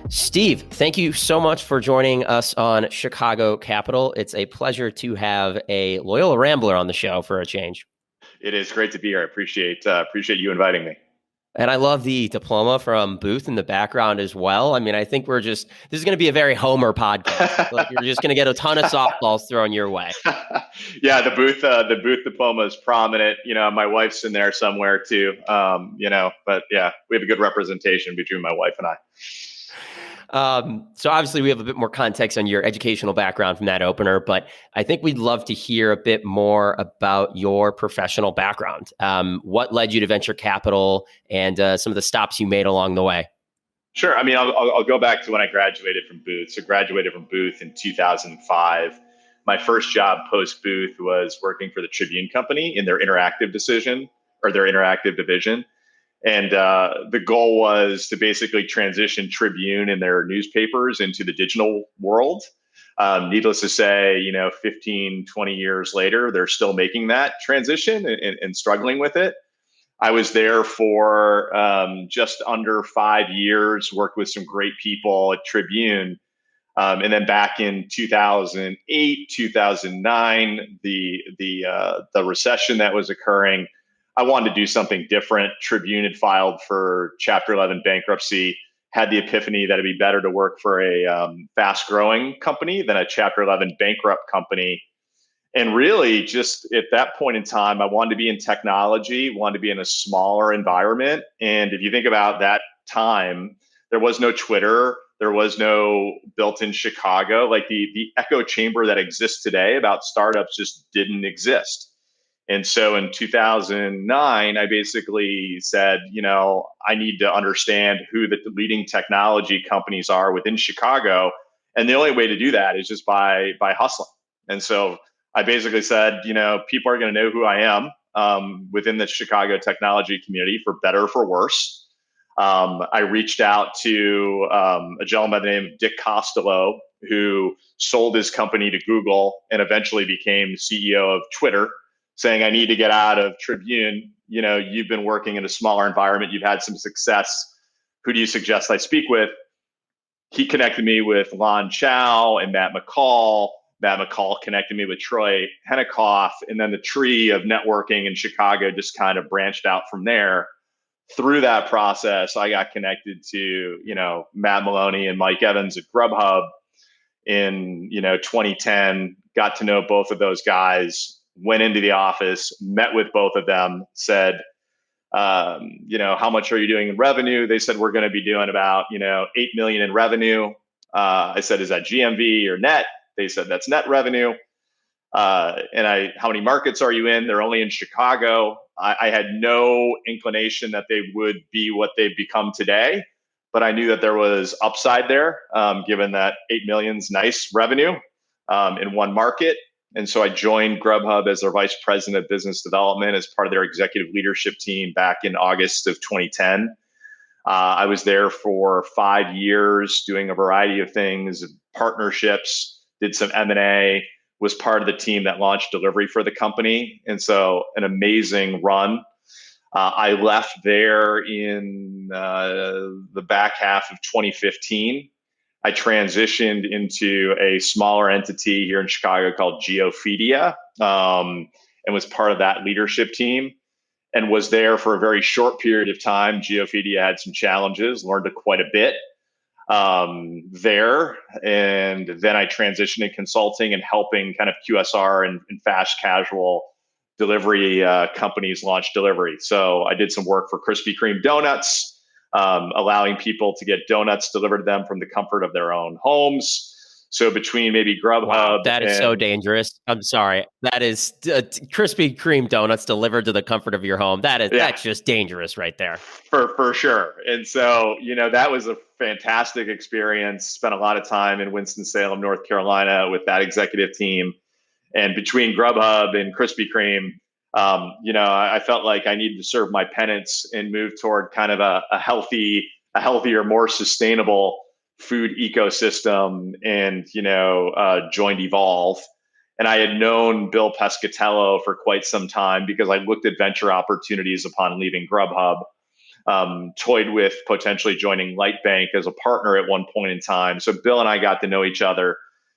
Steve, thank you so much for joining us on Chicago Capital. It's a pleasure to have a Loyola Rambler on the show for a change. It is great to be here. I appreciate you inviting me. And I love the diploma from Booth in the background as well. I mean, I think this is going to be a very Homer podcast. Like you're just going to get a ton of softballs thrown your way. Yeah, the booth diploma is prominent. My wife's in there somewhere too. But yeah, we have a good representation between my wife and I. So obviously we have a bit more context on your educational background from that opener, but I think we'd love to hear a bit more about your professional background. What led you to venture capital and some of the stops you made along the way? Sure. I mean, I'll go back to when I graduated from Booth. So graduated from Booth in 2005. My first job post Booth was working for the Tribune Company in their interactive division. And the goal was to basically transition Tribune and their newspapers into the digital world. Needless to say, 15, 20 years later, they're still making that transition and struggling with it. I was there for just under 5 years, worked with some great people at Tribune. And then back in 2008, 2009, the recession that was occurring, I wanted to do something different. Tribune had filed for Chapter 11 bankruptcy, had the epiphany that it'd be better to work for a fast-growing company than a Chapter 11 bankrupt company. And really, just at that point in time, I wanted to be in technology, wanted to be in a smaller environment. And if you think about that time, there was no Twitter, there was no built-in Chicago. Like the echo chamber that exists today about startups just didn't exist. And so in 2009, I basically said, I need to understand who the leading technology companies are within Chicago. And the only way to do that is just by hustling. And so I basically said, people are going to know who I am within the Chicago technology community, for better or for worse. I reached out to a gentleman by the name of Dick Costolo, who sold his company to Google and eventually became CEO of Twitter, saying, I need to get out of Tribune. You've been working in a smaller environment. You've had some success. Who do you suggest I speak with? He connected me with Lon Chow and Matt McCall. Matt McCall connected me with Troy Hennekoff. And then the tree of networking in Chicago just kind of branched out from there. Through that process, I got connected to, Matt Maloney and Mike Evans at Grubhub in, 2010, got to know both of those guys, went into the office, met with both of them, said, how much are you doing in revenue? They said, we're going to be doing about, 8 million in revenue. I said, is that GMV or net? They said, that's net revenue. How many markets are you in? They're only in Chicago. I had no inclination that they would be what they've become today, but I knew that there was upside there, given that 8 million's nice revenue in one market. And so I joined Grubhub as their vice president of business development as part of their executive leadership team back in August of 2010. I was there for 5 years doing a variety of things, partnerships, did some M&A, was part of the team that launched delivery for the company. And so an amazing run. I left there in the back half of 2015. I transitioned into a smaller entity here in Chicago called Geofedia, and was part of that leadership team and was there for a very short period of time. Geofedia had some challenges, learned quite a bit there. And then I transitioned in consulting and helping kind of QSR and fast casual delivery companies launch delivery. So I did some work for Krispy Kreme donuts, allowing people to get donuts delivered to them from the comfort of their own homes. So between maybe Grubhub, wow, that is so dangerous. I'm sorry. That is Krispy Kreme donuts delivered to the comfort of your home. That's just dangerous right there. For sure. And so, that was a fantastic experience. Spent a lot of time in Winston-Salem, North Carolina with that executive team. And between Grubhub and Krispy Kreme, I felt like I needed to serve my penance and move toward kind of a healthier, more sustainable food ecosystem, and joined Evolv. And I had known Bill Pescatello for quite some time because I looked at venture opportunities upon leaving Grubhub. toyed with potentially joining Lightbank as a partner at one point in time. So Bill and I got to know each other.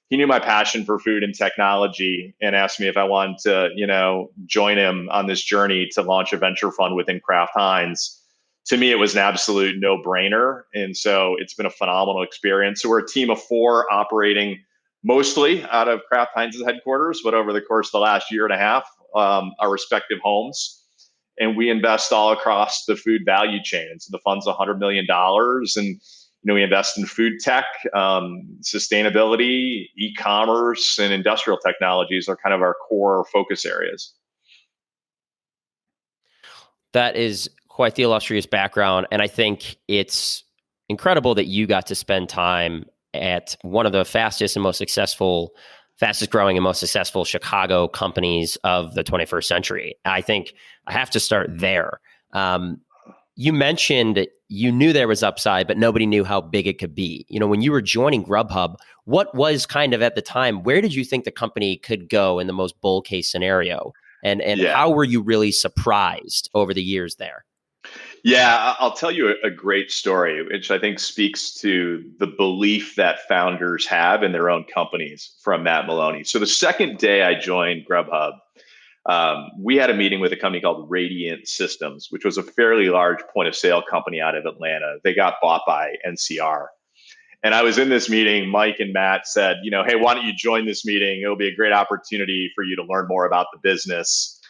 He knew my passion for food and technology and asked me if I wanted to, join him on this journey to launch a venture fund within Kraft Heinz. To me, it was an absolute no-brainer. And so it's been a phenomenal experience. So we're a team of 4 operating mostly out of Kraft Heinz's headquarters, but over the course of the last year and a half, our respective homes. And we invest all across the food value chain. And so the fund's $100 million. And we invest in food tech, sustainability, e-commerce, and industrial technologies are kind of our core focus areas. That is quite the illustrious background. And I think it's incredible that you got to spend time at one of the fastest growing and most successful Chicago companies of the 21st century. I think I have to start there. You mentioned you knew there was upside, but nobody knew how big it could be. When you were joining Grubhub, what was kind of at the time, where did you think the company could go in the most bull case scenario? And how were you really surprised over the years there? Yeah, I'll tell you a great story, which I think speaks to the belief that founders have in their own companies from Matt Maloney. So the second day I joined Grubhub, we had a meeting with a company called Radiant Systems, which was a fairly large point of sale company out of Atlanta. They got bought by NCR. And I was in this meeting. Mike and Matt said, hey, why don't you join this meeting? It'll be a great opportunity for you to learn more about the business.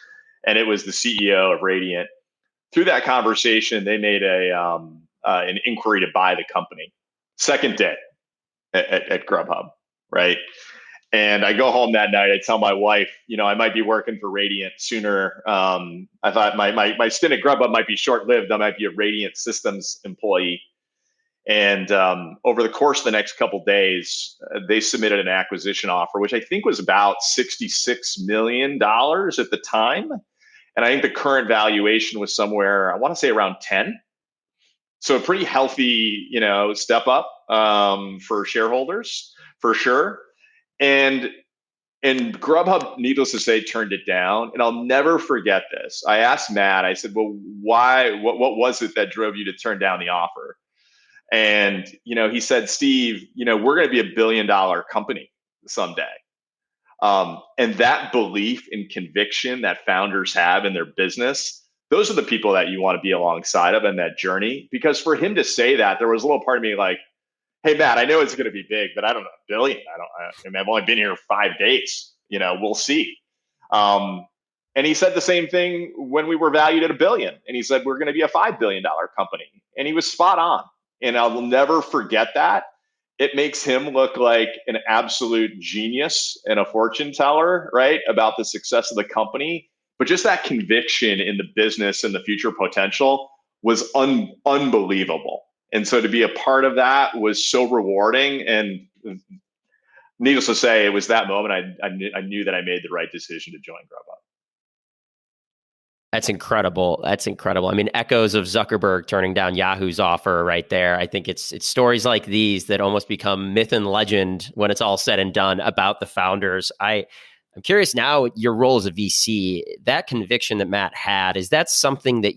And it was the CEO of Radiant. Through that conversation, they made an inquiry to buy the company. Second day at Grubhub, right? And I go home that night. I tell my wife, I might be working for Radiant sooner. I thought my stint at Grubhub might be short-lived. I might be a Radiant Systems employee. And over the course of the next couple of days, they submitted an acquisition offer, which I think was about $66 million at the time. And I think the current valuation was somewhere, I want to say around 10. So a pretty healthy, step up for shareholders, for sure. And Grubhub, needless to say, turned it down. And I'll never forget this. I asked Matt, I said, well, why, what was it that drove you to turn down the offer? And, he said, Steve, we're going to be $1 billion company someday. And that belief and conviction that founders have in their business, those are the people that you want to be alongside of in that journey. Because for him to say that, there was a little part of me like, hey, Matt, I know it's going to be big, but I don't know, $1 billion. I've only been here 5 days. We'll see. And he said the same thing when we were valued at $1 billion. And he said, we're going to be a $5 billion company. And he was spot on. And I will never forget that. It makes him look like an absolute genius and a fortune teller, right, about the success of the company. But just that conviction in the business and the future potential was unbelievable. And so to be a part of that was so rewarding. And needless to say, it was that moment I knew that I made the right decision to join Grubhub. That's incredible. That's incredible. I mean, echoes of Zuckerberg turning down Yahoo's offer right there. I think it's stories like these that almost become myth and legend when it's all said and done about the founders. I'm curious now, your role as a VC, that conviction that Matt had, is that something that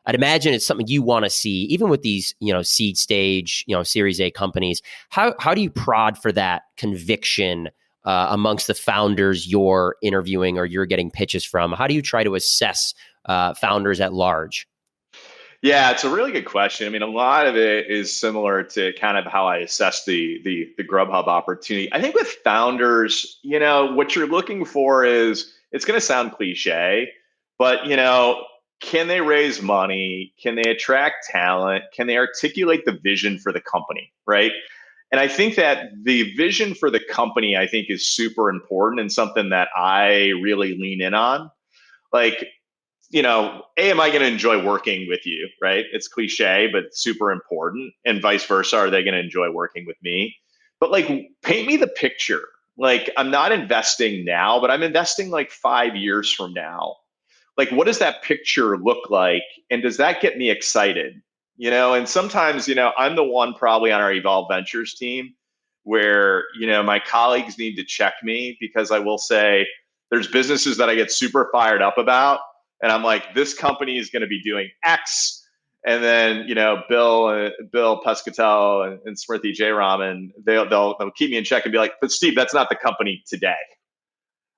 I'd imagine it's something you want to see, even with these, seed stage, Series A companies. How do you prod for that conviction amongst the founders you're interviewing or you're getting pitches from? How do you try to assess founders at large? Yeah, it's a really good question. I mean, a lot of it is similar to kind of how I assess the Grubhub opportunity. I think with founders, what you're looking for is, it's going to sound cliche, but can they raise money? Can they attract talent? Can they articulate the vision for the company, right? And I think that the vision for the company, I think, is super important and something that I really lean in on. Like, am I going to enjoy working with you, right? It's cliche, but super important. And vice versa, are they going to enjoy working with me? But paint me the picture. I'm not investing now, but I'm investing 5 years from now. What does that picture look like? And does that get me excited? And sometimes, I'm the one probably on our Evolv Ventures team where, my colleagues need to check me, because I will say there's businesses that I get super fired up about. And I'm like, this company is going to be doing X. And then, Bill Pescatel and Smriti Jayaraman, they'll keep me in check and be like, but Steve, that's not the company today,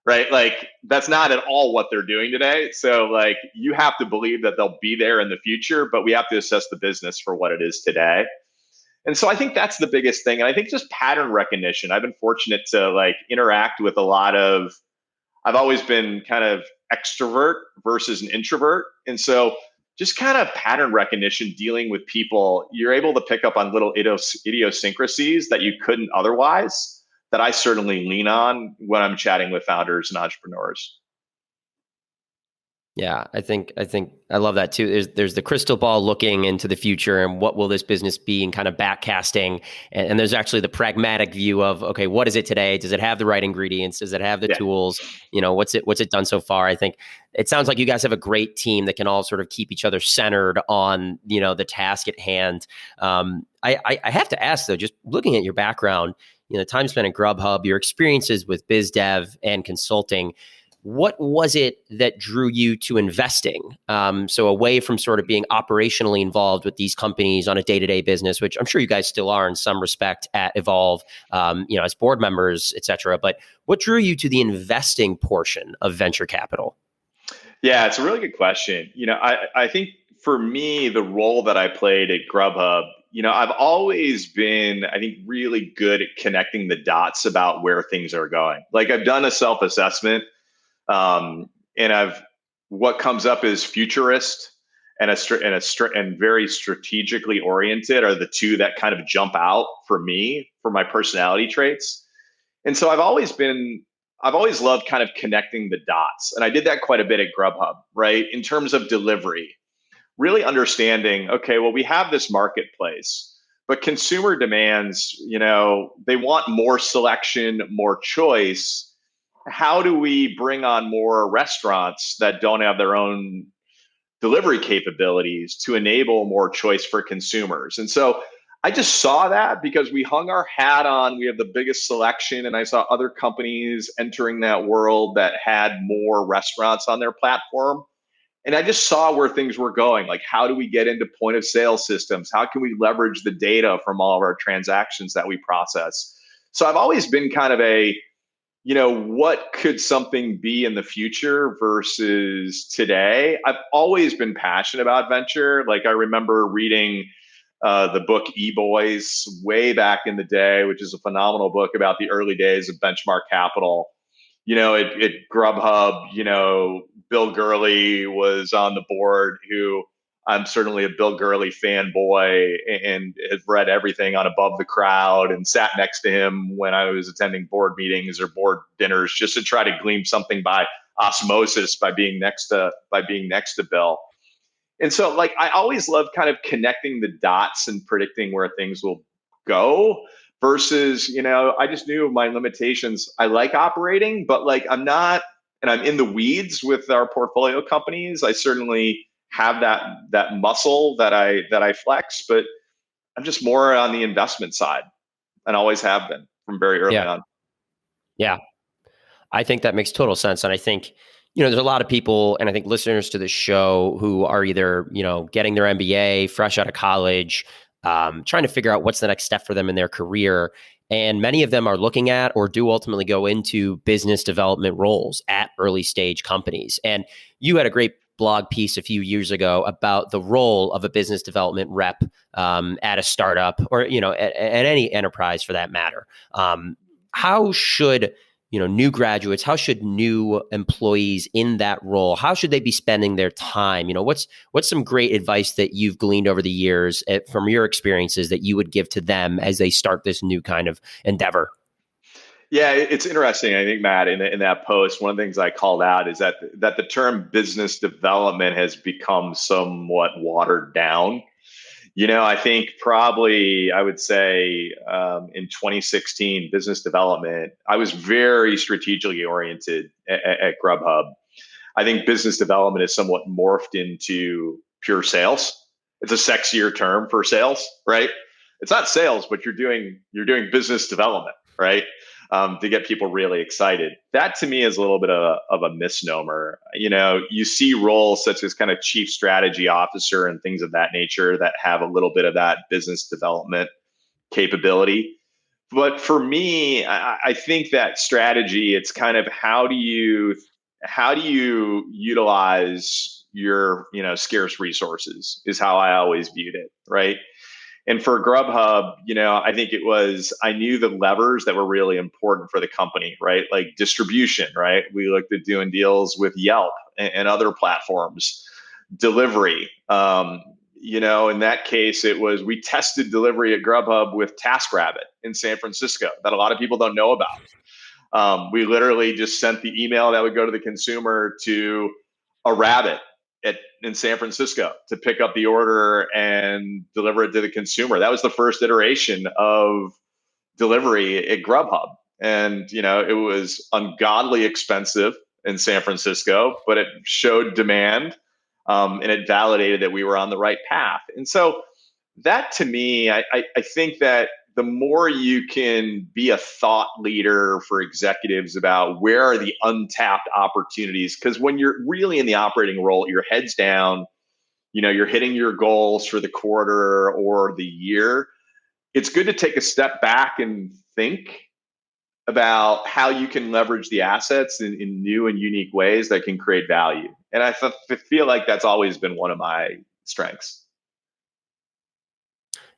right? Like that's not at all what they're doing today. So like you have to believe that they'll be there in the future, but we have to assess the business for what it is today. And so I think that's the biggest thing. And I think just pattern recognition. I've been fortunate to like interact with a lot of, I've always been kind of extrovert versus an introvert. And so just kind of pattern recognition, dealing with people, you're able to pick up on little idiosyncrasies that you couldn't otherwise, that I certainly lean on when I'm chatting with founders and entrepreneurs. Yeah, I think I love that too. There's the crystal ball looking into the future and what will this business be, and kind of backcasting. And there's actually the pragmatic view of, okay, what is it today? Does it have the right ingredients? Does it have the Yeah. tools? What's it done so far? I think it sounds like you guys have a great team that can all sort of keep each other centered on, the task at hand. I have to ask though, just looking at your background, time spent at Grubhub, your experiences with biz dev and consulting. What was it that drew you to investing? So away from sort of being operationally involved with these companies on a day-to-day business, which I'm sure you guys still are in some respect at Evolv, as board members, et cetera. But what drew you to the investing portion of venture capital? Yeah, it's a really good question. I think for me, the role that I played at Grubhub, I've always been, I think, really good at connecting the dots about where things are going. Like I've done a self-assessment, and what comes up is futurist and very strategically oriented are the two that kind of jump out for me for my personality traits. And so I've always loved kind of connecting the dots. And I did that quite a bit at Grubhub, right? In terms of delivery, really understanding, okay, well, we have this marketplace, but consumer demands, they want more selection, more choice. How do we bring on more restaurants that don't have their own delivery capabilities to enable more choice for consumers? And so I just saw that because we hung our hat on, we have the biggest selection, and I saw other companies entering that world that had more restaurants on their platform. And I just saw where things were going. Like, how do we get into point of sale systems? How can we leverage the data from all of our transactions that we process? So I've always been kind of what could something be in the future versus today? I've always been passionate about venture. Like I remember reading the book E-Boys way back in the day, which is a phenomenal book about the early days of benchmark capital. At Grubhub, Bill Gurley was on the board, who I'm certainly a Bill Gurley fanboy and have read everything on Above the Crowd and sat next to him when I was attending board meetings or board dinners just to try to glean something by osmosis by being next to Bill. And so like I always loved kind of connecting the dots and predicting where things will go versus, I just knew my limitations. I like operating, but like I'm not, and I'm in the weeds with our portfolio companies. I certainly have that muscle that I flex, but I'm just more on the investment side and always have been from very early Yeah, on. yeah. I think that makes total sense. And I think, there's a lot of people, and I think listeners to this show, who are either, getting their MBA, fresh out of college, trying to figure out what's the next step for them in their career. And many of them are looking at or do ultimately go into business development roles at early stage companies. And you had a great blog piece a few years ago about the role of a business development rep at a startup, or, at any enterprise for that matter. How should new graduates, how should new employees in that role, how should they be spending their time? What's some great advice that you've gleaned over the years from your experiences that you would give to them as they start this new kind of endeavor? Yeah, it's interesting. I think, Matt, in that post, one of the things I called out is that the term business development has become somewhat watered down. I think probably I would say in 2016, business development, I was very strategically oriented at Grubhub. I think business development is somewhat morphed into pure sales. It's a sexier term for sales, right? It's not sales, but you're doing business development, right? to get people really excited. That to me is a little bit of a misnomer. You see roles such as kind of chief strategy officer and things of that nature that have a little bit of that business development capability. But for me, I think that strategy, it's kind of how do you utilize your scarce resources is how I always viewed it, right? And for Grubhub, I think I knew the levers that were really important for the company, right? Like distribution, right? We looked at doing deals with Yelp and other platforms, delivery. In that case, we tested delivery at Grubhub with TaskRabbit in San Francisco that a lot of people don't know about. We literally just sent the email that would go to the consumer to a rabbit in San Francisco to pick up the order and deliver it to the consumer. That was the first iteration of delivery at Grubhub. And, it was ungodly expensive in San Francisco, but it showed demand, and it validated that we were on the right path. And so that to me, I think that the more you can be a thought leader for executives about where are the untapped opportunities, because when you're really in the operating role, your head's down, you're hitting your goals for the quarter or the year. It's good to take a step back and think about how you can leverage the assets in new and unique ways that can create value. And I feel like that's always been one of my strengths.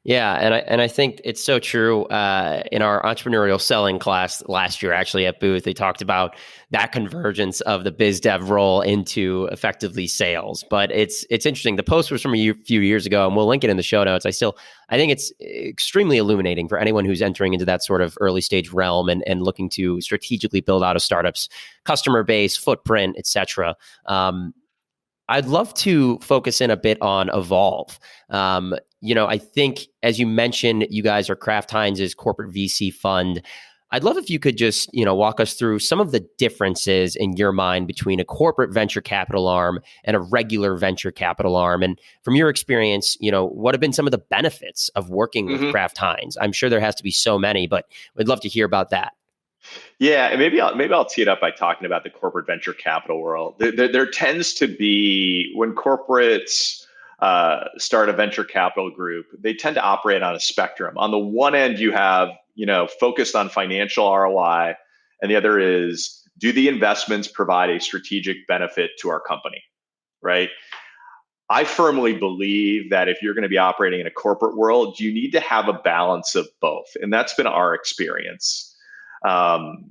Yeah, and I think it's so true. In our entrepreneurial selling class last year, actually at Booth, they talked about that convergence of the biz dev role into effectively sales. But it's interesting. The post was from a few years ago, and we'll link it in the show notes. I think it's extremely illuminating for anyone who's entering into that sort of early stage realm and looking to strategically build out a startup's customer base, footprint, etc. I'd love to focus in a bit on Evolv. I think, as you mentioned, you guys are Kraft Heinz's corporate VC fund. I'd love if you could just, walk us through some of the differences in your mind between a corporate venture capital arm and a regular venture capital arm. And from your experience, what have been some of the benefits of working with Kraft Heinz? I'm sure there has to be so many, but we'd love to hear about that. Yeah, and maybe I'll tee it up by talking about the corporate venture capital world. There tends to be, when corporates start a venture capital group, they tend to operate on a spectrum. On the one end, you have focused on financial ROI, and the other is, do the investments provide a strategic benefit to our company, right? I firmly believe that if you're going to be operating in a corporate world, you need to have a balance of both, and that's been our experience.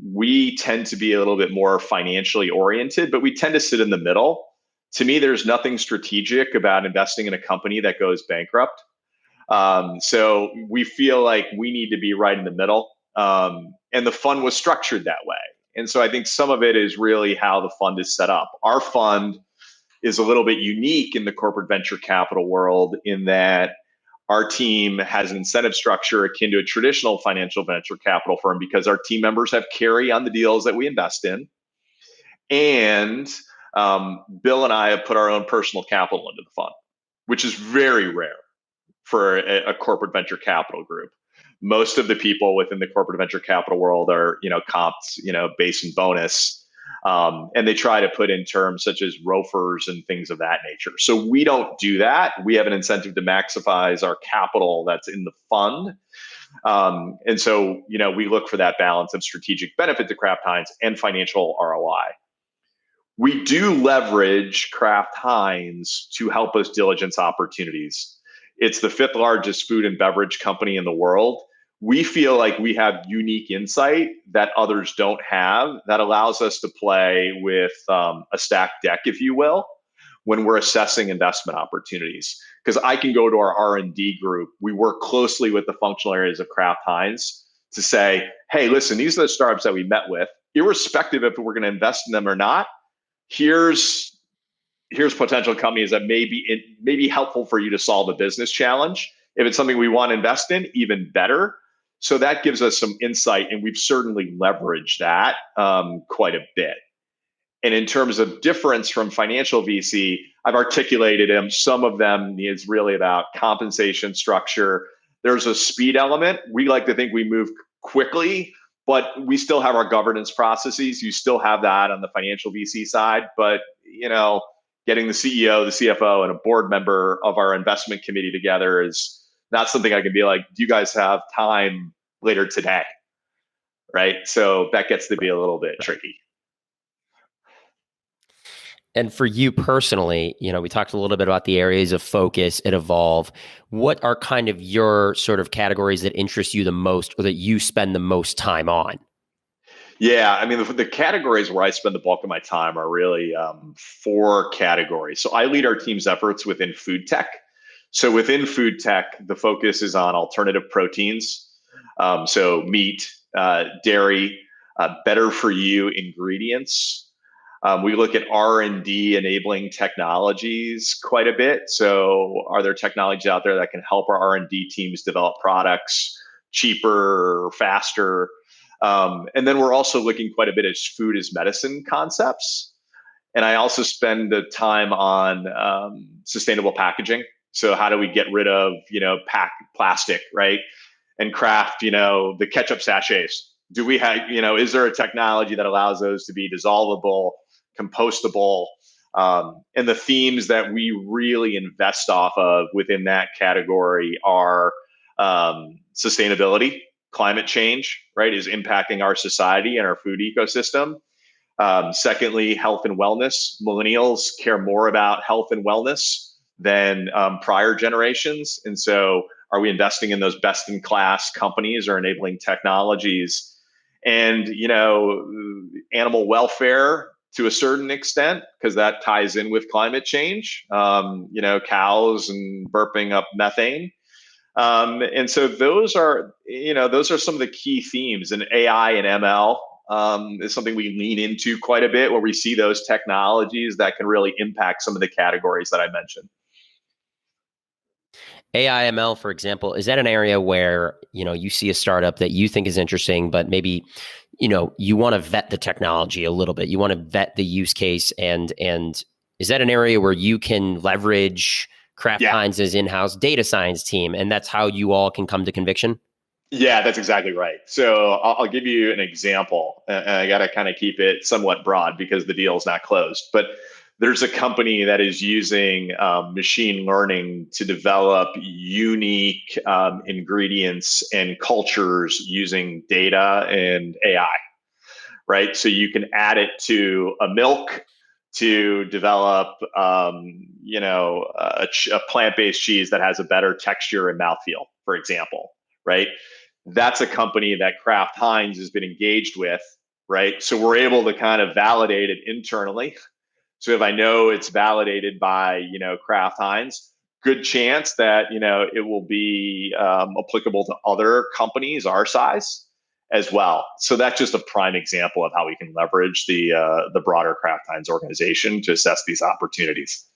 We tend to be a little bit more financially oriented, but we tend to sit in the middle. To me, there's nothing strategic about investing in a company that goes bankrupt. So we feel like we need to be right in the middle. And the fund was structured that way. And so I think some of it is really how the fund is set up. Our fund is a little bit unique in the corporate venture capital world in that our team has an incentive structure akin to a traditional financial venture capital firm because our team members have carry on the deals that we invest in. And Bill and I have put our own personal capital into the fund, which is very rare for a corporate venture capital group. Most of the people within the corporate venture capital world are, comped, base and bonus. And they try to put in terms such as ROFRs and things of that nature. So we don't do that. We have an incentive to maximize our capital that's in the fund. And so, we look for that balance of strategic benefit to Kraft Heinz and financial ROI. We do leverage Kraft Heinz to help us diligence opportunities. It's the 5th largest food and beverage company in the world. We feel like we have unique insight that others don't have that allows us to play with a stacked deck, if you will, when we're assessing investment opportunities. Because I can go to our R&D group. We work closely with the functional areas of Kraft Heinz to say, hey, listen, these are the startups that we met with. Irrespective if we're going to invest in them or not, here's potential companies that may be helpful for you to solve a business challenge. If it's something we want to invest in, even better. So that gives us some insight, and we've certainly leveraged that quite a bit. And in terms of difference from financial VC, I've articulated them. Some of them is really about compensation structure. There's a speed element. We like to think we move quickly but we still have our governance processes. You still have that on the financial VC side, but getting the CEO, the CFO, and a board member of our investment committee together is not something I can be like, do you guys have time later today? Right. So that gets to be a little bit tricky. And for you personally, we talked a little bit about the areas of focus at Evolv. What are kind of your sort of categories that interest you the most or that you spend the most time on? Yeah, I mean, the categories where I spend the bulk of my time are really four categories. So I lead our team's efforts within Foodtech. So within Foodtech, the focus is on alternative proteins. So meat, dairy, better for you ingredients. We look at R&D enabling technologies quite a bit. So are there technologies out there that can help our R&D teams develop products cheaper, faster? And then we're also looking quite a bit at food as medicine concepts. And I also spend the time on sustainable packaging. So how do we get rid of, plastic, right? And craft, the ketchup sachets. Do we have, is there a technology that allows those to be dissolvable, compostable? And the themes that we really invest off of within that category are sustainability, climate change, right, is impacting our society and our food ecosystem. Secondly, health and wellness. Millennials care more about health and wellness than prior generations. And so are we investing in those best in class companies or enabling technologies? And, animal welfare to a certain extent, because that ties in with climate change, cows and burping up methane. And so those are some of the key themes. And AI and ML is something we lean into quite a bit, where we see those technologies that can really impact some of the categories that I mentioned. AI ML, for example, is that an area where, you see a startup that you think is interesting, but maybe, you want to vet the technology a little bit. You want to vet the use case. And is that an area where you can leverage Kraft Heinz's in-house data science team, and that's how you all can come to conviction? Yeah, that's exactly right. So I'll give you an example. And I got to kind of keep it somewhat broad because the deal is not closed. But there's a company that is using machine learning to develop unique ingredients and cultures using data and AI, right? So you can add it to a milk to develop, a plant-based cheese that has a better texture and mouthfeel, for example, right? That's a company that Kraft Heinz has been engaged with, right? So we're able to kind of validate it internally. So if I know it's validated by, Kraft Heinz, good chance that, it will be applicable to other companies our size as well. So that's just a prime example of how we can leverage the broader Kraft Heinz organization to assess these opportunities.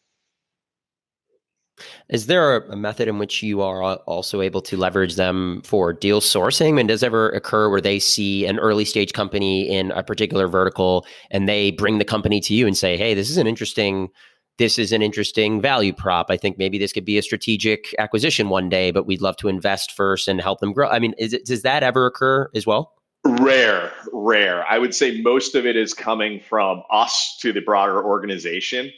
Is there a method in which you are also able to leverage them for deal sourcing? And does it ever occur where they see an early stage company in a particular vertical and they bring the company to you and say, hey, this is an interesting value prop. I think maybe this could be a strategic acquisition one day, but we'd love to invest first and help them grow. I mean, does that ever occur as well? Rare. I would say most of it is coming from us to the broader organization.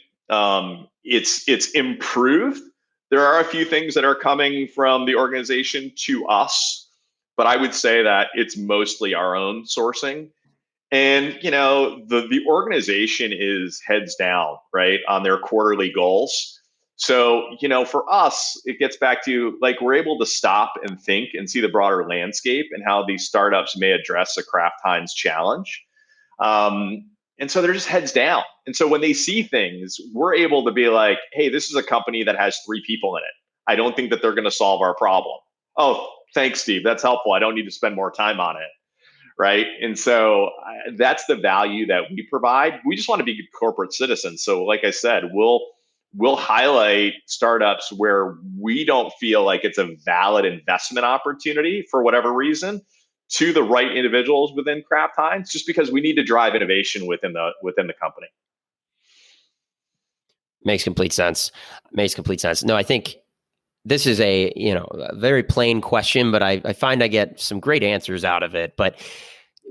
It's improved. There are a few things that are coming from the organization to us, but I would say that it's mostly our own sourcing. And the organization is heads down, right, on their quarterly goals. So for us, it gets back to like we're able to stop and think and see the broader landscape and how these startups may address a Kraft Heinz challenge. And so they're just heads down. And so when they see things, we're able to be like, hey, this is a company that has 3 people in it. I don't think that they're going to solve our problem. Oh, thanks, Steve. That's helpful. I don't need to spend more time on it. Right. And so that's the value that we provide. We just want to be good corporate citizens. So like I said, we'll highlight startups where we don't feel like it's a valid investment opportunity for whatever reason to the right individuals within Kraft Heinz, just because we need to drive innovation within the company. Makes complete sense. No, I think this is a very plain question, but I find I get some great answers out of it. But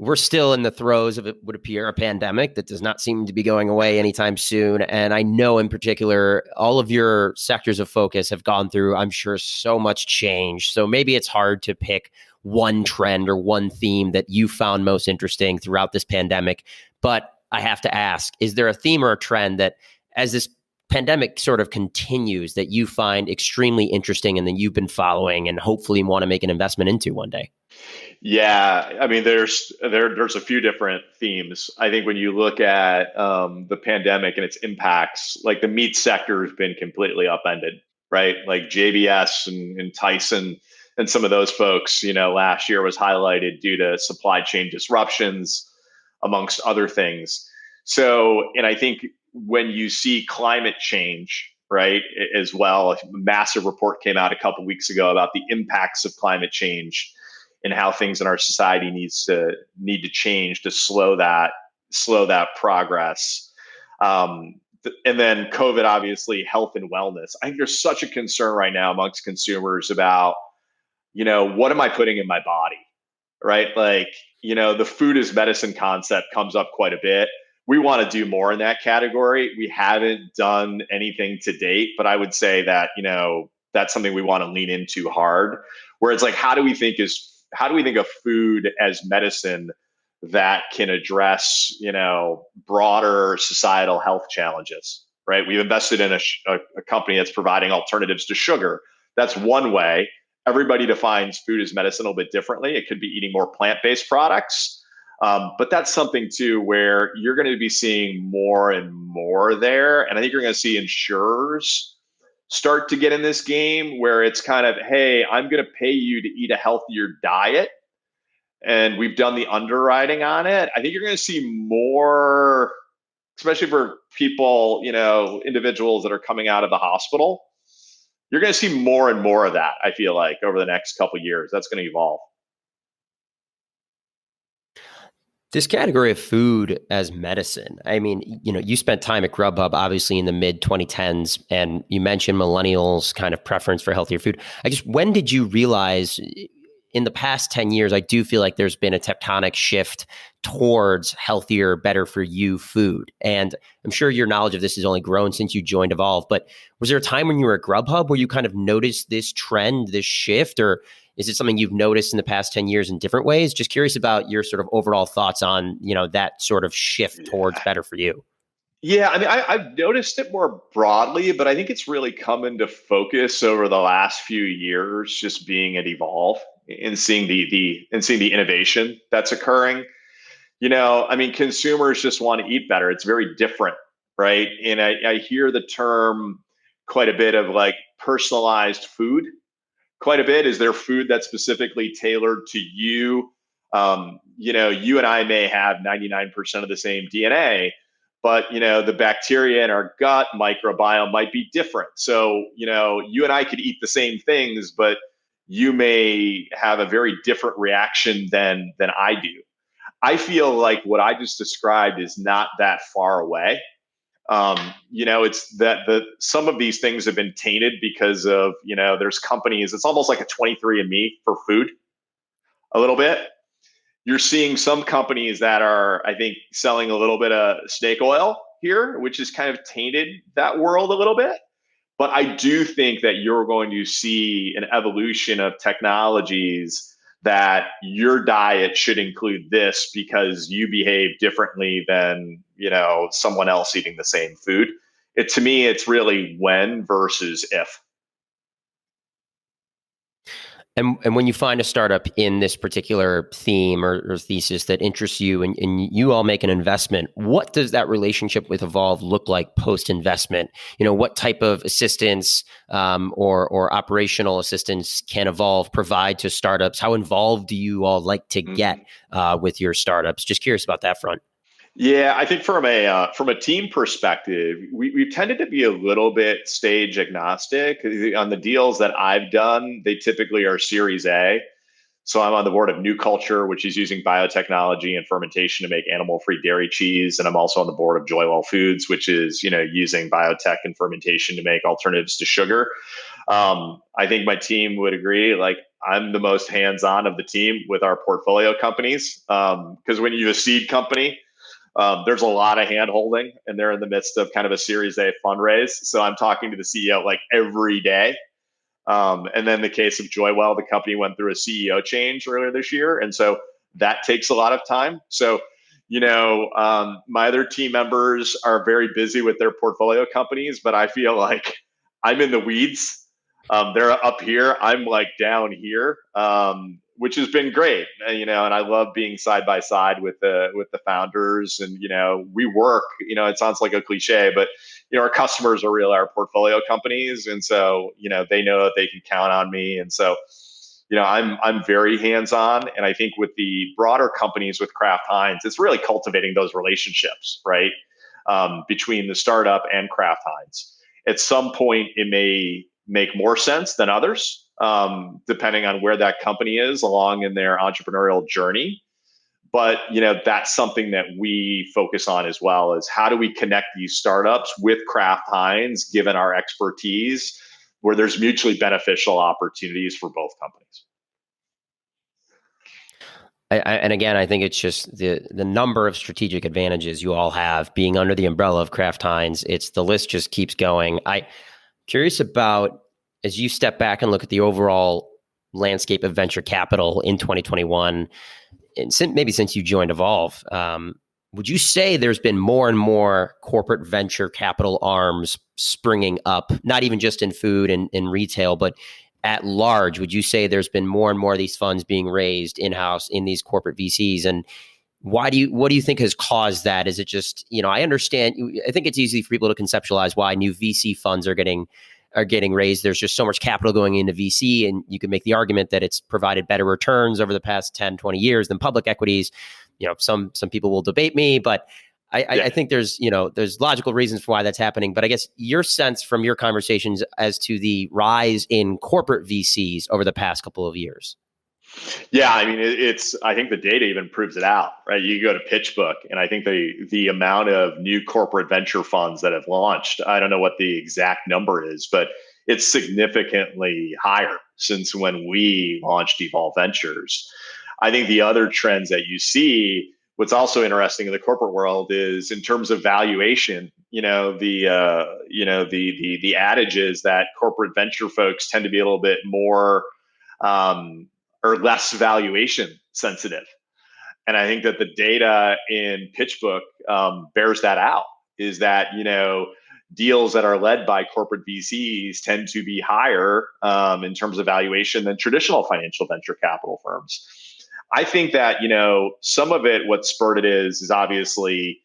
we're still in the throes of, it would appear, a pandemic that does not seem to be going away anytime soon. And I know in particular, all of your sectors of focus have gone through, I'm sure, so much change. So maybe it's hard to pick one trend or one theme that you found most interesting throughout this pandemic. But I have to ask, is there a theme or a trend that, as this pandemic sort of continues, that you find extremely interesting and that you've been following and hopefully want to make an investment into one day? Yeah, I mean, there's a few different themes. I think when you look at the pandemic and its impacts, like the meat sector has been completely upended, right? Like JBS and Tyson and some of those folks, last year was highlighted due to supply chain disruptions, amongst other things. So, and I think when you see climate change, right, as well, a massive report came out a couple weeks ago about the impacts of climate change and how things in our society need to change to slow that progress. And then COVID, obviously, health and wellness. I think there's such a concern right now amongst consumers about, what am I putting in my body, right? Like, the food as medicine concept comes up quite a bit. We want to do more in that category. We haven't done anything to date, but I would say that, that's something we want to lean into hard. Where it's like, how do we think of food as medicine that can address, broader societal health challenges, right? We've invested in a company that's providing alternatives to sugar. That's one way. Everybody defines food as medicine a little bit differently. It could be eating more plant-based products. But that's something too where you're going to be seeing more and more there. And I think you're going to see insurers start to get in this game where it's kind of, hey, I'm going to pay you to eat a healthier diet. And we've done the underwriting on it. I think you're going to see more, especially for people, individuals that are coming out of the hospital. You're going to see more and more of that, I feel like, over the next couple of years. That's going to evolve. This category of food as medicine, I mean, you spent time at Grubhub, obviously in the mid 2010s, and you mentioned millennials' kind of preference for healthier food. I guess, when did you realize, in the past 10 years, I do feel like there's been a tectonic shift towards healthier, better for you food. And I'm sure your knowledge of this has only grown since you joined Evolv, but was there a time when you were at Grubhub where you kind of noticed this trend, this shift, or is it something you've noticed in the past 10 years in different ways? Just curious about your sort of overall thoughts on, that sort of shift towards better for you. Yeah, I mean, I've noticed it more broadly, but I think it's really come into focus over the last few years, just being at Evolv and seeing the innovation that's occurring. I mean, consumers just want to eat better. It's very different, right? And I hear the term quite a bit of like personalized food. Quite a bit. Is there food that's specifically tailored to you? You and I may have 99% of the same DNA, but the bacteria in our gut microbiome might be different. So, you and I could eat the same things, but you may have a very different reaction than I do. I feel like what I just described is not that far away. It's that some of these things have been tainted because of, there's companies, it's almost like a 23andMe for food a little bit. You're seeing some companies that are, I think, selling a little bit of snake oil here, which has kind of tainted that world a little bit. But I do think that you're going to see an evolution of technologies that your diet should include this because you behave differently than, someone else eating the same food. To me, it's really when versus if. And when you find a startup in this particular theme or thesis that interests you, and you all make an investment, what does that relationship with Evolv look like post-investment? What type of assistance or operational assistance can Evolv provide to startups? How involved do you all like to get with your startups? Just curious about that front. Yeah, I think from a team perspective, we've tended to be a little bit stage agnostic. On the deals that I've done, they typically are Series A. So I'm on the board of New Culture, which is using biotechnology and fermentation to make animal-free dairy cheese, and I'm also on the board of Joywell Foods, which is using biotech and fermentation to make alternatives to sugar. I think my team would agree. Like, I'm the most hands-on of the team with our portfolio companies. Because when you're a seed company, there's a lot of hand holding and they're in the midst of kind of a Series A fundraise. So I'm talking to the CEO like every day. And then the case of Joywell, the company went through a CEO change earlier this year. And so that takes a lot of time. So, my other team members are very busy with their portfolio companies, but I feel like I'm in the weeds. They're up here. I'm like down here, which has been great. And I love being side by side with the founders. And we work. It sounds like a cliche, but our customers are really our portfolio companies, and so they know that they can count on me. And so I'm very hands on, and I think with the broader companies with Kraft Heinz, it's really cultivating those relationships, right, between the startup and Kraft Heinz. At some point, it may make more sense than others, depending on where that company is along in their entrepreneurial journey. But that's something that we focus on as well, is how do we connect these startups with Kraft Heinz, given our expertise, where there's mutually beneficial opportunities for both companies. And again, I think it's just the number of strategic advantages you all have being under the umbrella of Kraft Heinz. It's the list just keeps going. I'm curious about, as you step back and look at the overall landscape of venture capital in 2021, and maybe since you joined Evolv, would you say there's been more and more corporate venture capital arms springing up, not even just in food and in retail, but at large? Would you say there's been more and more of these funds being raised in-house in these corporate VCs? And what do you think has caused that? Is it just, I understand, I think it's easy for people to conceptualize why new VC funds are getting raised. There's just so much capital going into VC, and you can make the argument that it's provided better returns over the past 10, 20 years than public equities. Some people will debate me, but I think there's logical reasons for why that's happening. But I guess your sense from your conversations as to the rise in corporate VCs over the past couple of years. Yeah, I mean, I think the data even proves it out, right? You go to PitchBook, and I think the amount of new corporate venture funds that have launched, I don't know what the exact number is, but it's significantly higher since when we launched Evolv Ventures. I think the other trends that you see, what's also interesting in the corporate world is in terms of valuation, the adage is that corporate venture folks tend to be a little bit more or less valuation sensitive. And I think that the data in PitchBook bears that out, is that, deals that are led by corporate VCs tend to be higher in terms of valuation than traditional financial venture capital firms. I think that, some of it, what spurred it is obviously,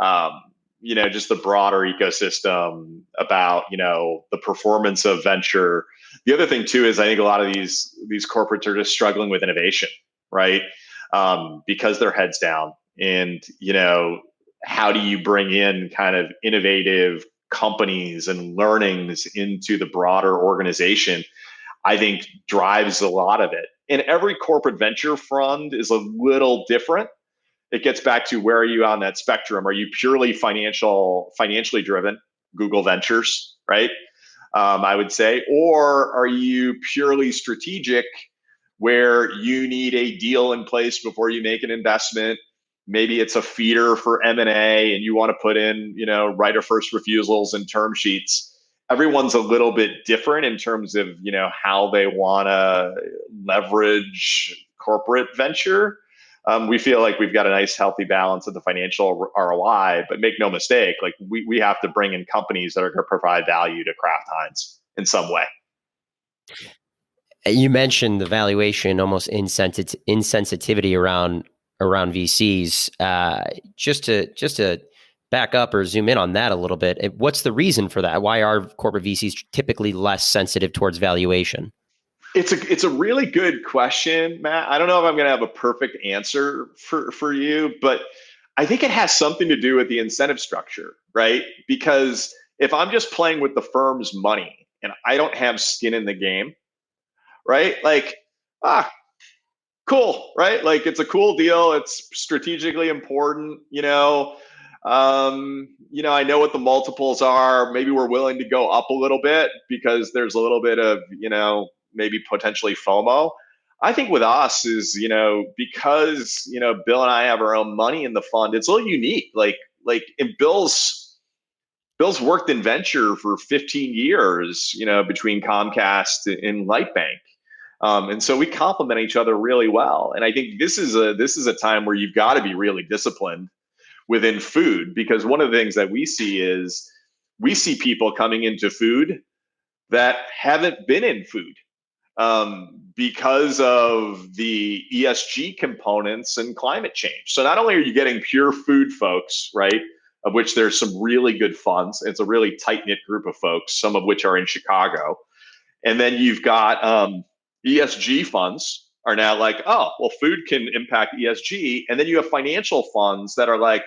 just the broader ecosystem about, the performance of venture. The other thing too is I think a lot of these corporates are just struggling with innovation, right? Because they're heads down, and how do you bring in kind of innovative companies and learnings into the broader organization? I think drives a lot of it. And every corporate venture fund is a little different. It gets back to, where are you on that spectrum? Are you purely financially driven, Google Ventures, right? I would say, or are you purely strategic, where you need a deal in place before you make an investment? Maybe it's a feeder for M&A, and you want to put in, right of first refusals and term sheets. Everyone's a little bit different in terms of, how they want to leverage corporate venture. We feel like we've got a nice, healthy balance of the financial ROI, but make no mistake, like we have to bring in companies that are going to provide value to Kraft Heinz in some way. You mentioned the valuation, almost insensitivity around VCs. Just to back up or zoom in on that a little bit, what's the reason for that? Why are corporate VCs typically less sensitive towards valuation? It's a really good question, Matt. I don't know if I'm going to have a perfect answer for you, but I think it has something to do with the incentive structure, right? Because if I'm just playing with the firm's money and I don't have skin in the game, right? Like, cool, right? Like, it's a cool deal. It's strategically important, I know what the multiples are. Maybe we're willing to go up a little bit because there's a little bit of, maybe potentially FOMO. I think with us is, because, Bill and I have our own money in the fund, it's a little unique. Like in Bill's worked in venture for 15 years, between Comcast and Lightbank. And so we complement each other really well. And I think this is a time where you've got to be really disciplined within food, because one of the things that we see people coming into food that haven't been in food, because of the ESG components and climate change. So not only are you getting pure food folks, right, of which there's some really good funds, it's a really tight knit group of folks, some of which are in Chicago, and then you've got ESG funds are now like, oh, well, food can impact ESG, and then you have financial funds that are like,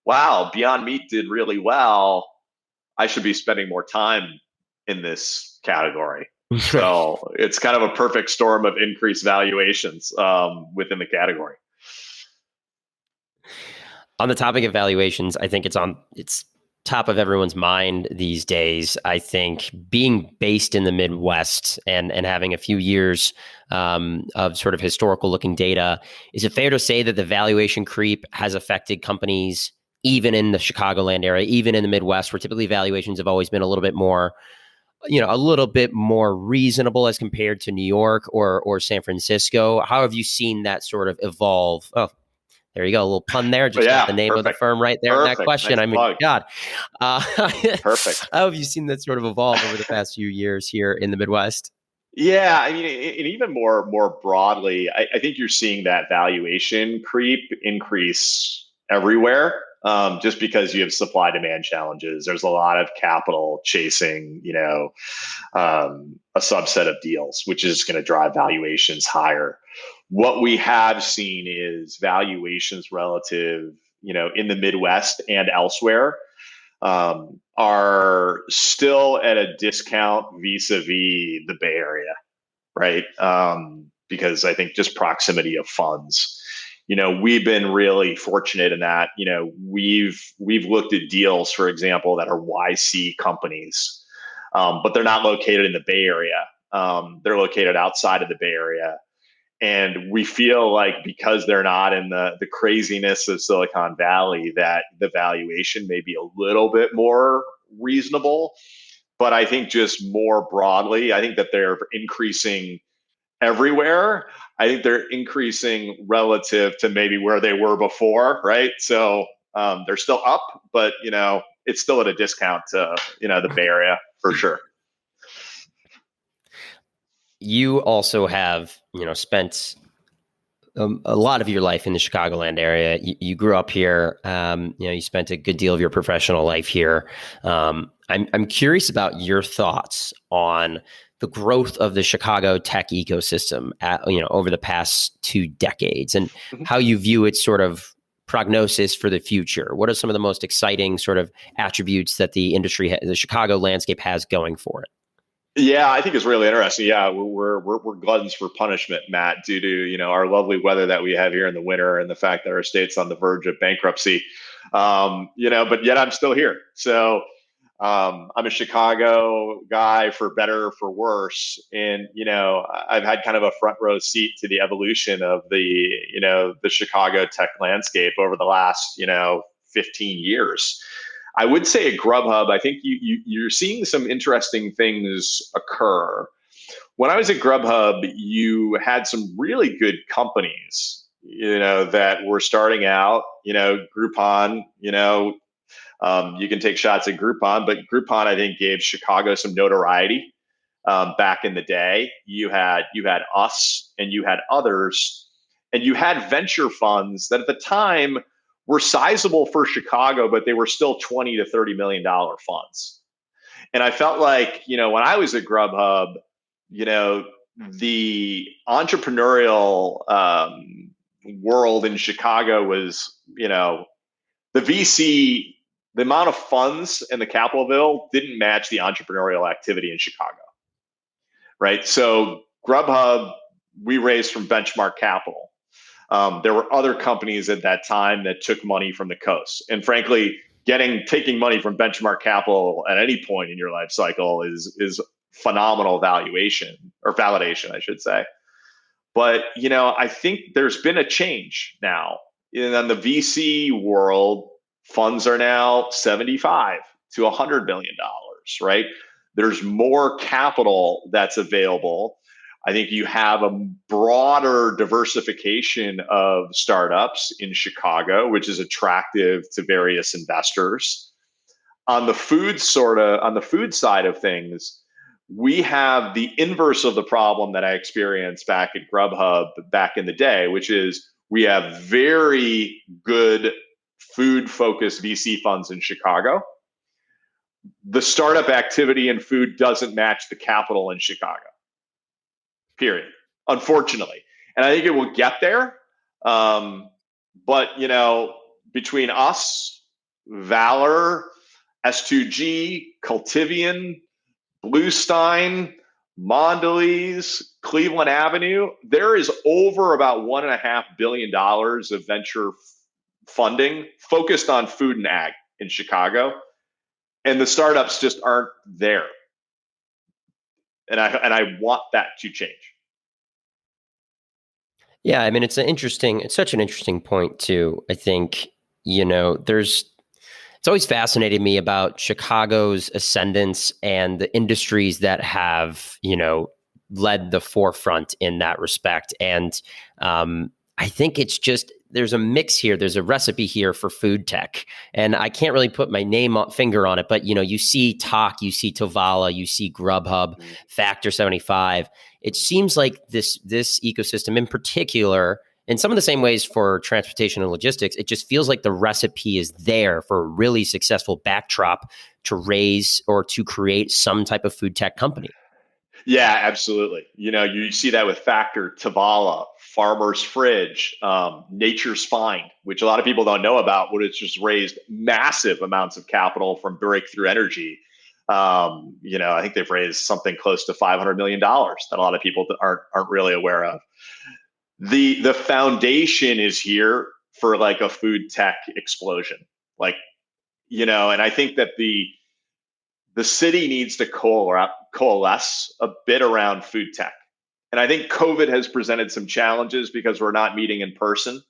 wow, Beyond Meat did really well. I should be spending more time in this category. So it's kind of a perfect storm of increased valuations within the category. On the topic of valuations, I think it's top of everyone's mind these days. I think being based in the Midwest and having a few years of sort of historical looking data, is it fair to say that the valuation creep has affected companies even in the Chicagoland area, even in the Midwest, where typically valuations have always been a little bit more reasonable as compared to New York or San Francisco? How have you seen that sort of evolve? Oh, there you go. A little pun there. Just got the name of the firm right there in that question. Nice plug. God. Perfect. How have you seen that sort of evolve over the past few years here in the Midwest? Yeah, I mean, and even more broadly, I think you're seeing that valuation creep increase everywhere, just because you have supply demand challenges. There's a lot of capital chasing, a subset of deals, which is going to drive valuations higher. What we have seen is valuations relative, in the Midwest and elsewhere, are still at a discount vis-a-vis the Bay Area, right? Because I think just proximity of funds. We've been really fortunate in that, we've looked at deals, for example, that are YC companies, but they're not located in the Bay Area. They're located outside of the Bay Area. And we feel like because they're not in the craziness of Silicon Valley, that the valuation may be a little bit more reasonable. But I think just more broadly, I think that they're increasing everywhere. I think they're increasing relative to maybe where they were before, right? So they're still up, but it's still at a discount to the Bay Area for sure. You also have, spent a lot of your life in the Chicagoland area. You grew up here. You spent a good deal of your professional life here. I'm curious about your thoughts on the growth of the Chicago tech ecosystem over the past 2 decades, and how you view its sort of prognosis for the future. What are some of the most exciting sort of attributes that the industry, the Chicago landscape has going for it? Yeah, I think it's really interesting. Yeah, we're gluttons for punishment, Matt, due to our lovely weather that we have here in the winter and the fact that our state's on the verge of bankruptcy. But yet I'm still here. So I'm a Chicago guy, for better or for worse, and I've had kind of a front row seat to the evolution of the Chicago tech landscape over the last 15 years. I would say at Grubhub, I think you're seeing some interesting things occur. When I was at Grubhub, you had some really good companies, that were starting out. Groupon. You can take shots at Groupon, but Groupon, I think, gave Chicago some notoriety back in the day. You had us, and you had others, and you had venture funds that at the time were sizable for Chicago, but they were still $20 to $30 million funds. And I felt like, when I was at Grubhub, the entrepreneurial world in Chicago was, the VC, the amount of funds in the capital bill didn't match the entrepreneurial activity in Chicago, right? So Grubhub, we raised from Benchmark Capital. There were other companies at that time that took money from the coast. And frankly, taking money from Benchmark Capital at any point in your life cycle is phenomenal valuation or validation, I should say. But, I think there's been a change now. In the VC world, funds are now 75 to $100 million, right? There's more capital that's available. I think you have a broader diversification of startups in Chicago, which is attractive to various investors. On the food side of things, we have the inverse of the problem that I experienced back at Grubhub back in the day, which is we have very good food-focused VC funds in Chicago. The startup activity in food doesn't match the capital in Chicago, period, unfortunately. And I think it will get there. But, between us, Valor, S2G, Cultivian, Bluestein, Mondelez, Cleveland Avenue, there is over about $1.5 billion of venture funding focused on food and ag in Chicago. And the startups just aren't there. And I want that to change. Yeah, I mean, it's such an interesting point too. I think, it's always fascinated me about Chicago's ascendance and the industries that have, led the forefront in that respect. And I think it's just, there's a mix here. There's a recipe here for food tech. And I can't really put my finger on it, but, you see Tock, you see Tovala, you see Grubhub, Factor 75. It seems like this ecosystem in particular, in some of the same ways for transportation and logistics, it just feels like the recipe is there for a really successful backdrop to raise or to create some type of food tech company. Yeah, absolutely. You see that with Factor, Tovala, Farmer's Fridge, Nature's Find, which a lot of people don't know about, but it's just raised massive amounts of capital from Breakthrough Energy. I think they've raised something close to $500 million that a lot of people aren't really aware of. The foundation is here for like a food tech explosion. And I think that the city needs to coalesce a bit around food tech. And I think COVID has presented some challenges because we're not meeting in person,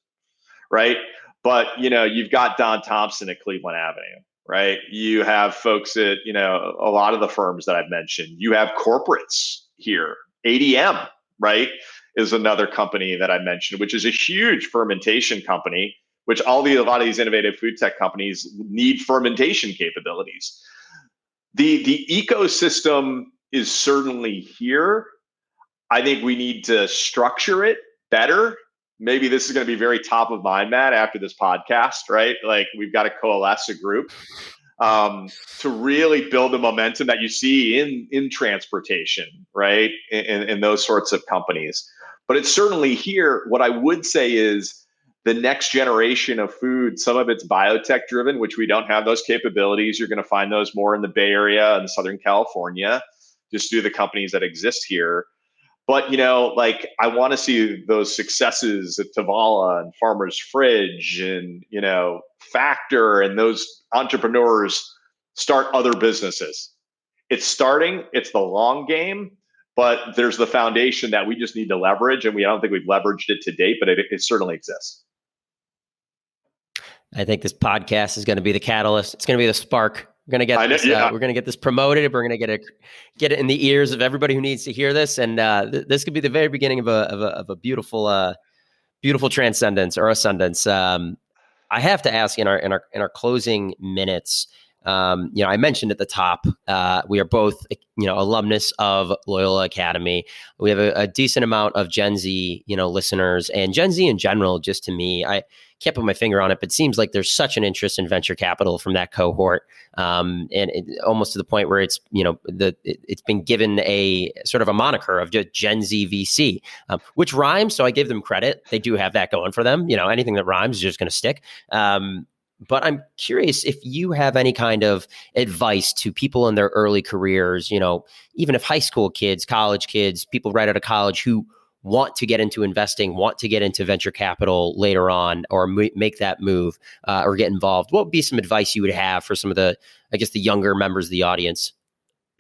right? But, you've got Don Thompson at Cleveland Avenue, right? You have folks at, a lot of the firms that I've mentioned. You have corporates here. ADM, right, is another company that I mentioned, which is a huge fermentation company, which a lot of these innovative food tech companies need fermentation capabilities. The ecosystem is certainly here. I think we need to structure it better. Maybe this is going to be very top of mind, Matt, after this podcast, right? Like we've got to coalesce a group to really build the momentum that you see in transportation, right? In those sorts of companies. But it's certainly here. What I would say is the next generation of food, some of it's biotech driven, which we don't have those capabilities. You're going to find those more in the Bay Area and Southern California, just through the companies that exist here. But, I want to see those successes at Tovala and Farmer's Fridge and, Factor and those entrepreneurs start other businesses. It's starting, it's the long game, but there's the foundation that we just need to leverage. And I don't think we've leveraged it to date, but it certainly exists. I think this podcast is going to be the catalyst. It's going to be the spark. We're going to get this. We're going to get this promoted. We're going to get it in the ears of everybody who needs to hear this. And this could be the very beginning of a beautiful, beautiful transcendence or ascendance. I have to ask in our closing minutes. I mentioned at the top, we are both, alumnus of Loyola Academy. We have a decent amount of Gen Z, listeners, and Gen Z in general. Just to me, I can't put my finger on it, but it seems like there's such an interest in venture capital from that cohort, and almost to the point where it's, it's been given a sort of a moniker of just Gen Z VC, which rhymes. So I give them credit; they do have that going for them. Anything that rhymes is just going to stick. But I'm curious if you have any kind of advice to people in their early careers, even if high school kids, college kids, people right out of college who want to get into investing, want to get into venture capital later on, or make that move or get involved. What would be some advice you would have for some of the younger members of the audience?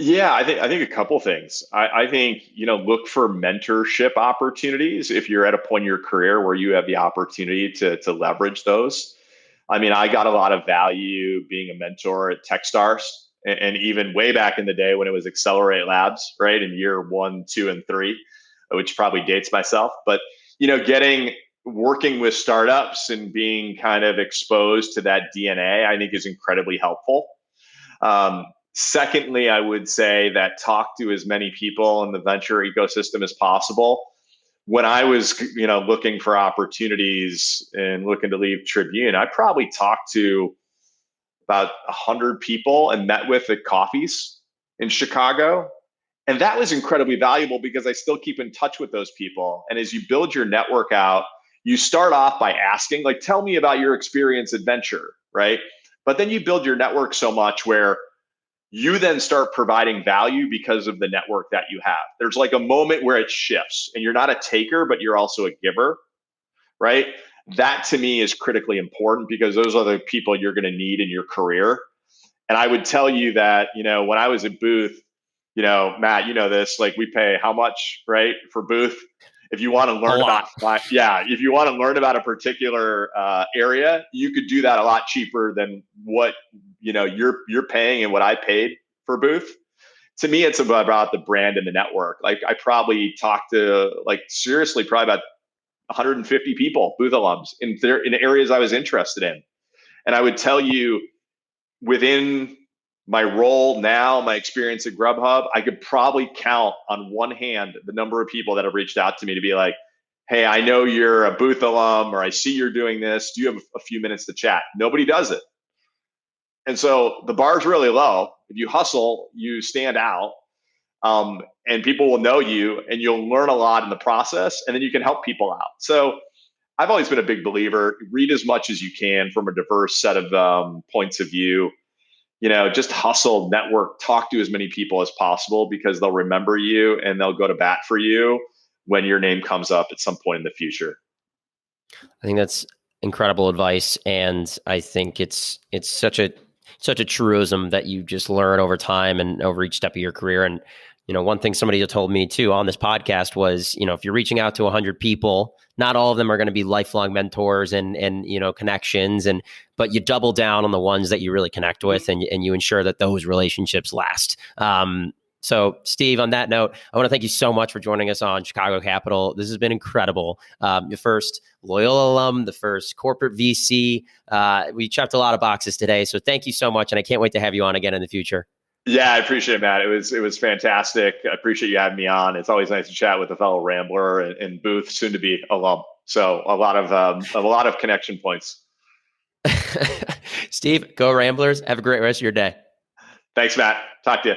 Yeah, I think a couple things. I think, look for mentorship opportunities if you're at a point in your career where you have the opportunity to leverage those. I mean, I got a lot of value being a mentor at Techstars, and even way back in the day when it was Accelerate Labs, right, in year 1, 2, and 3, which probably dates myself. But getting working with startups and being kind of exposed to that DNA, I think is incredibly helpful. Secondly, I would say that talk to as many people in the venture ecosystem as possible. When I was, looking for opportunities and looking to leave Tribune, I probably talked to about 100 people and met with at coffees in Chicago. And that was incredibly valuable because I still keep in touch with those people. And as you build your network out, you start off by asking, like, tell me about your experience at venture, right? But then you build your network so much where you then start providing value because of the network that you have. There's like a moment where it shifts and you're not a taker, but you're also a giver, right? That to me is critically important because those are the people you're going to need in your career. And I would tell you that, when I was at Booth, Matt, this, like we pay how much, right, for Booth? If you want to A learn about, lot. yeah, if you want to learn about a particular area, you could do that a lot cheaper than what you're paying and what I paid for Booth. To me, it's about the brand and the network. Like I probably talked to like seriously probably about 150 people, Booth alums, in areas I was interested in, and I would tell you within my role now, my experience at Grubhub, I could probably count on one hand the number of people that have reached out to me to be like, hey, I know you're a Booth alum, or I see you're doing this. Do you have a few minutes to chat? Nobody does it. And so the bar's really low. If you hustle, you stand out, and people will know you and you'll learn a lot in the process, and then you can help people out. So I've always been a big believer, read as much as you can from a diverse set of points of view. Just hustle, network, talk to as many people as possible because they'll remember you and they'll go to bat for you when your name comes up at some point in the future. I think that's incredible advice, and I think it's such a truism that you just learn over time and over each step of your career. And one thing somebody told me too on this podcast was, if you're reaching out to 100 people, not all of them are going to be lifelong mentors and connections, but you double down on the ones that you really connect with, and you ensure that those relationships last. So, Steve, on that note, I want to thank you so much for joining us on Chicago Capital. This has been incredible. Your first Loyola alum, the first corporate VC. We checked a lot of boxes today. So thank you so much. And I can't wait to have you on again in the future. Yeah, I appreciate it, Matt. It was fantastic. I appreciate you having me on. It's always nice to chat with a fellow Rambler and Booth, soon to be alum. So a lot of connection points. Steve, go Ramblers. Have a great rest of your day. Thanks, Matt. Talk to you.